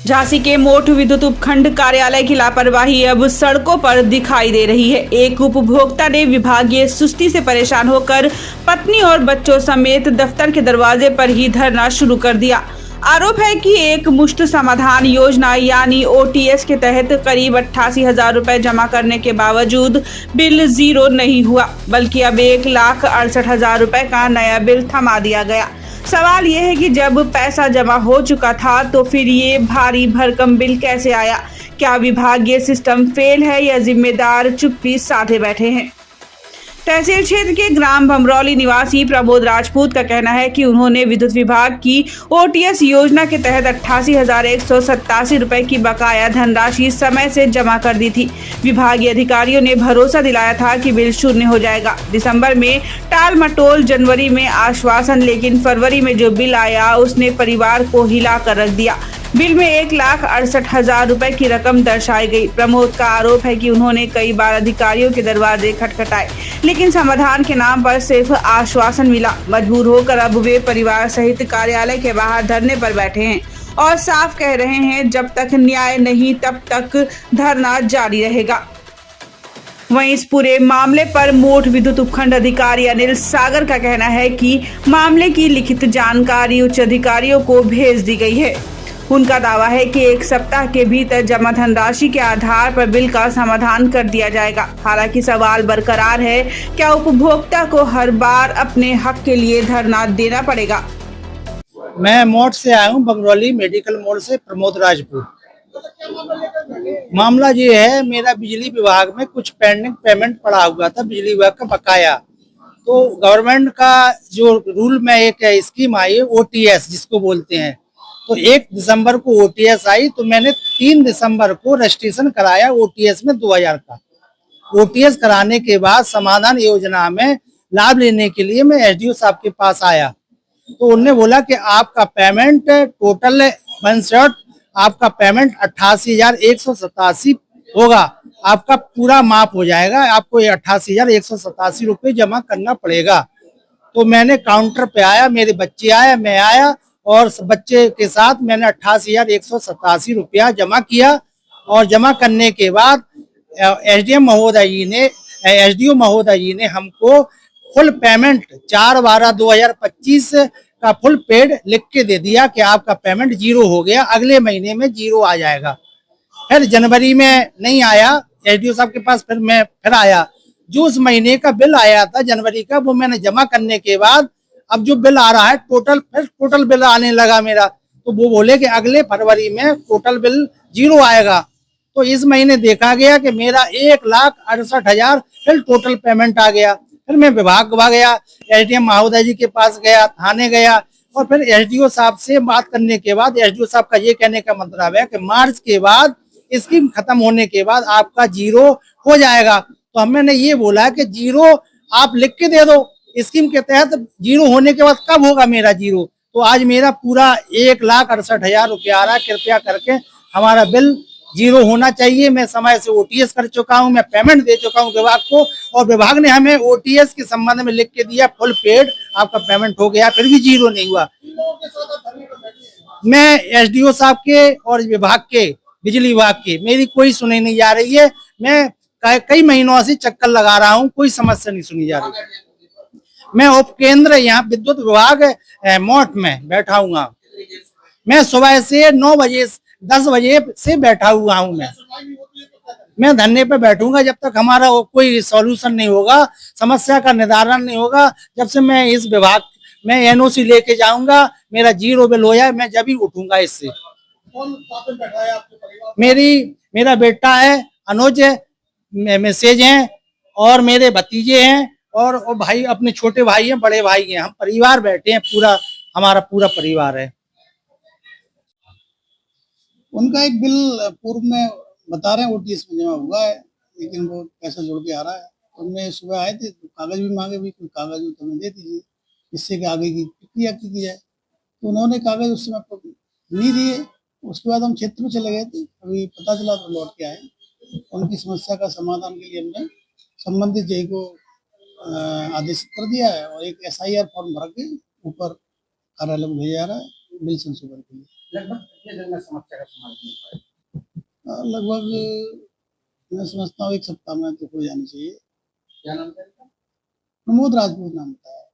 झांसी के मोट विद्युत उपखंड कार्यालय की लापरवाही अब सड़कों पर दिखाई दे रही है। एक उपभोक्ता ने विभागीय सुस्ती से परेशान होकर पत्नी और बच्चों समेत दफ्तर के दरवाजे पर ही धरना शुरू कर दिया। आरोप है कि एक मुश्त समाधान योजना यानी ओटीएस के तहत करीब 88,000 रुपए जमा करने के बावजूद बिल जीरो नहीं हुआ, बल्कि अब 1,68,000 रुपए का नया बिल थमा दिया गया। सवाल यह है कि जब पैसा जमा हो चुका था तो फिर ये भारी भरकम बिल कैसे आया? क्या विभागीय सिस्टम फेल है या जिम्मेदार चुप्पी साधे बैठे हैं? तहसील क्षेत्र के ग्राम भमरौली निवासी प्रमोद राजपूत का कहना है कि उन्होंने विद्युत विभाग की ओटीएस योजना के तहत 88,187 रुपए की बकाया धनराशि समय से जमा कर दी थी। विभागीय अधिकारियों ने भरोसा दिलाया था कि बिल शून्य हो जाएगा। दिसंबर में टाल मटोल, जनवरी में आश्वासन, लेकिन फरवरी में जो बिल आया उसने परिवार को हिला कर रख दिया। बिल में 1,68,000 रुपए की रकम दर्शाई गई। प्रमोद का आरोप है कि उन्होंने कई बार अधिकारियों के दरवाजे खटखटाए, लेकिन समाधान के नाम पर सिर्फ आश्वासन मिला। मजबूर होकर अब वे परिवार सहित कार्यालय के बाहर धरने पर बैठे हैं और साफ कह रहे हैं, जब तक न्याय नहीं तब तक धरना जारी रहेगा। वहीं इस पूरे मामले पर मोट विद्युत उपखंड अधिकारी अनिल सागर का कहना है कि मामले की लिखित जानकारी उच्च अधिकारियों को भेज दी गई है। उनका दावा है कि 1 सप्ताह के भीतर जमा धनराशि के आधार पर बिल का समाधान कर दिया जाएगा। हालांकि सवाल बरकरार है, क्या उपभोक्ता को हर बार अपने हक के लिए धरना देना पड़ेगा? मैं मोड़ से आया हूँ, बमरौली मेडिकल मोड़ से प्रमोद राजपूत। मामला ये है, मेरा बिजली विभाग में कुछ पेंडिंग पेमेंट पड़ा हुआ था, बिजली विभाग का बकाया। तो गवर्नमेंट का जो रूल में एक स्कीम आई है ओटीएस जिसको बोलते हैं, तो 1 दिसंबर को ओटीएस आई, तो मैंने 3 दिसंबर को रजिस्ट्रेशन कराया ओटीएस में 2000 का। ओटीएस कराने के बाद समाधान योजना में लाभ लेने के लिए मैं एसडीओ साहब के पास आया, तो उन्होंने बोला कि आपका पेमेंट टोटल वन शॉट आपका पेमेंट 88,187 होगा, आपका पूरा माफ हो जाएगा, आपको 88,187 रुपये जमा करना पड़ेगा। तो मैंने काउंटर पे आया, मेरे बच्चे आए, मैं आया और बच्चे के साथ मैंने 88,187 रुपया जमा किया। और जमा करने के बाद एसडीओ महोदय जी ने हमको फुल पेमेंट 4/12/2025 का फुल पेड लिख के दे दिया कि आपका पेमेंट जीरो हो गया, अगले महीने में जीरो आ जाएगा। फिर जनवरी में नहीं आया एसडीओ साहब के पास, फिर मैं आया। जो उस महीने का बिल आया था जनवरी का, वो मैंने जमा करने के बाद अब जो बिल आ रहा है टोटल बिल आने लगा मेरा, तो वो बोले कि अगले फरवरी में टोटल बिल जीरो आएगा। तो इस महीने देखा गया कि मेरा 1,68,000 फिर टोटल पेमेंट आ गया। फिर मैं विभाग गया, एसडीएम महोदय जी के पास गया, थाने गया, और फिर एसडीओ साहब से बात करने के बाद एसडीओ साहब का ये कहने का मतलब है कि मार्च के बाद स्कीम खत्म होने के बाद आपका जीरो हो जाएगा। तो हमने ये बोला कि जीरो आप लिख के दे दो, स्कीम के तहत जीरो होने के बाद कब होगा मेरा जीरो? तो आज मेरा पूरा 1,68,000 रुपया आ रहा है। कृपया करके हमारा बिल जीरो होना चाहिए। मैं समय से ओटीएस कर चुका हूं, मैं पेमेंट दे चुका हूं विभाग को, और विभाग ने हमें ओटीएस के संबंध में लिख के दिया फुल पेड, आपका पेमेंट हो गया, फिर भी जीरो नहीं हुआ। मैं एसडीओ साहब के और विभाग के, बिजली विभाग के, मेरी कोई सुनी नहीं जा रही है। मैं कई महीनों से चक्कर लगा रहा हूँ, कोई समस्या नहीं सुनी जा रही। मैं उप केंद्र यहाँ विद्युत विभाग मोट में बैठा हुआ। मैं सुबह से 10 बजे से बैठा हुआ हूँ। मैं धरने पे बैठूंगा जब तक हमारा कोई सॉल्यूशन नहीं होगा, समस्या का निदान नहीं होगा। जब से मैं इस विभाग में एनओसी लेके जाऊंगा, मेरा जीरो बिल हो जाए, मैं जब ही उठूंगा इससे। मेरा बेटा है, अनुज है, मैसेज हैं, और मेरे भतीजे हैं, और भाई, अपने छोटे भाई हैं, बड़े भाई हैं। हम परिवार बैठे हैं, हमारा पूरा परिवार है। उनका एक बिल पूर्व में बता रहे हैं ओटीएस में जमा हुआ है, लेकिन वो पैसा जुड़ के आ रहा है। उनमें सुबह आए थे, तो कागज भी मांगे, भी कोई कागज हो तो हमें दे दीजिए, इससे कि आगे की प्रक्रिया की जाए। तो उन्होंने कागज उस समय नहीं दिए। उसके बाद हम क्षेत्र में चले गए थे, अभी पता चला तो लौट के आए। उनकी समस्या का समाधान के लिए हमने संबंधित जेई को आदेशित कर दिया है, और एक एसआईआर फॉर्म भर के ऊपर कार्यालय में भेजा जा रहा है बिल संशोधन के लिए। लगभग कितने दिन में समस्या का समाधान हो पाएगा? लगभग मैं समझता हूँ 1 सप्ताह में तो हो जानी चाहिए। क्या नाम है इनका? प्रमोद राजपूत नाम होता है।